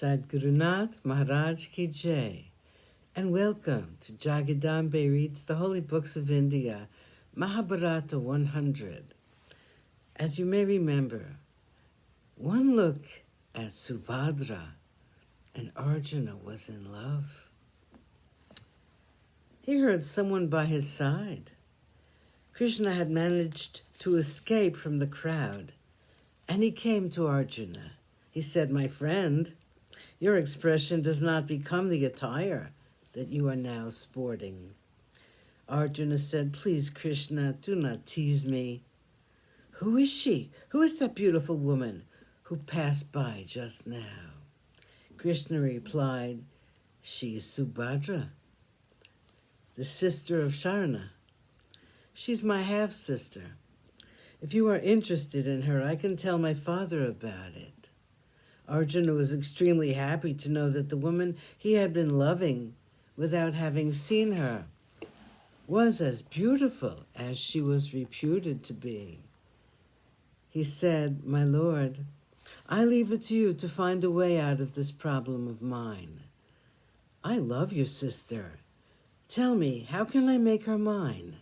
Sadgurunath Maharaj Ki Jai, and welcome to Jagadambe Reads the Holy Books of India, Mahabharata100. As you may remember, one look at Subhadra and Arjuna was in love. He heard someone by his side. Krishna had managed to escape from the crowd, and he came to Arjuna. He said, "My friend, your expression does not become the attire that you are now sporting." Arjuna said, "Please, Krishna, do not tease me. Who is she? Who is that beautiful woman who passed by just now?" Krishna replied, "She is Subhadra, the sister of Sharna. She's my half-sister. If you are interested in her, I can tell my father about it." Arjuna was extremely happy to know that the woman he had been loving without having seen her was as beautiful as she was reputed to be. He said, "My lord, I leave it to you to find a way out of this problem of mine. I love your sister. Tell me, how can I make her mine?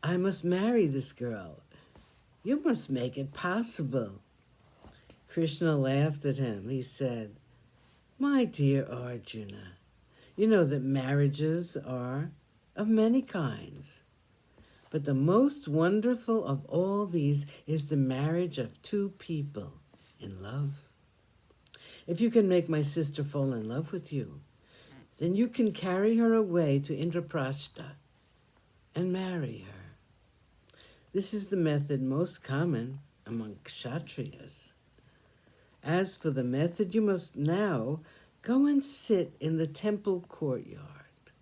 I must marry this girl. You must make it possible." Krishna laughed at him. He said, "My dear Arjuna, you know that marriages are of many kinds, but the most wonderful of all these is the marriage of two people in love. If you can make my sister fall in love with you, then you can carry her away to Indraprastha and marry her. This is the method most common among kshatriyas. As for the method, you must now go and sit in the temple courtyard.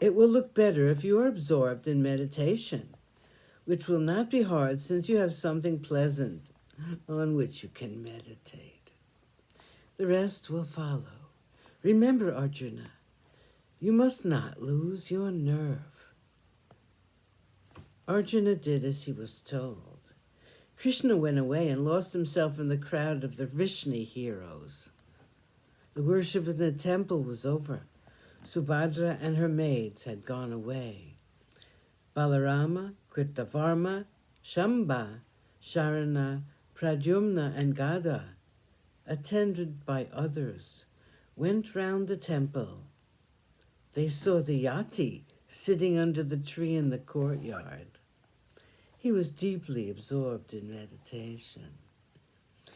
It will look better if you are absorbed in meditation, which will not be hard since you have something pleasant on which you can meditate. The rest will follow. Remember, Arjuna, you must not lose your nerve." Arjuna did as he was told. Krishna went away and lost himself in the crowd of the Vrishni heroes. The worship in the temple was over. Subhadra and her maids had gone away. Balarama, Kritavarma, Shamba, Sharana, Pradyumna, and Gada, attended by others, went round the temple. They saw the yati sitting under the tree in the courtyard. He was deeply absorbed in meditation.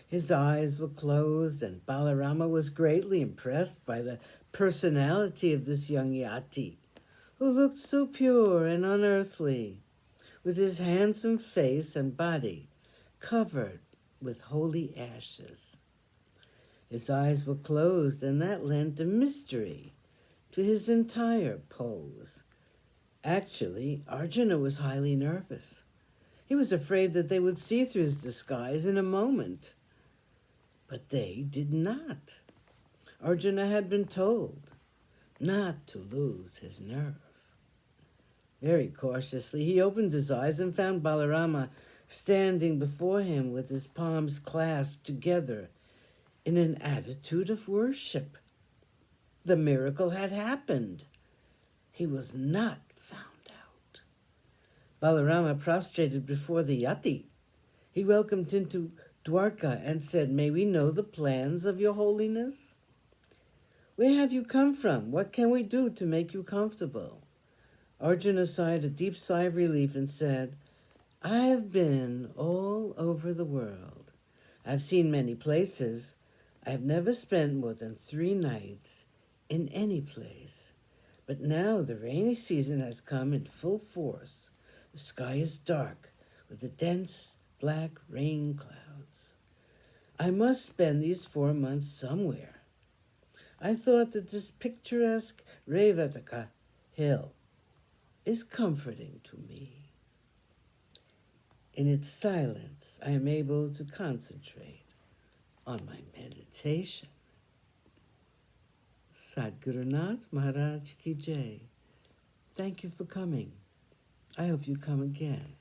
His eyes were closed, and Balarama was greatly impressed by the personality of this young yati, who looked so pure and unearthly, with his handsome face and body covered with holy ashes. His eyes were closed, and that lent a mystery to his entire pose. Actually, Arjuna was highly nervous. He was afraid that they would see through his disguise in a moment. But they did not. Arjuna had been told not to lose his nerve. Very cautiously, he opened his eyes and found Balarama standing before him with his palms clasped together in an attitude of worship. The miracle had happened. He was not found out. Balarama prostrated before the yati. He welcomed into Dwarka and said, "May we know the plans of your holiness? Where have you come from? What can we do to make you comfortable?" Arjuna sighed a deep sigh of relief and said, "I have been all over the world. I've seen many places. I have never spent more than 3 nights in any place. But now the rainy season has come in full force. The sky is dark with the dense black rain clouds. I must spend these 4 months somewhere. I thought that this picturesque Revataka hill is comforting to me. In its silence, I am able to concentrate on my meditation." Sadgurunath Maharaj Ki Jai. Thank you for coming. I hope you come again.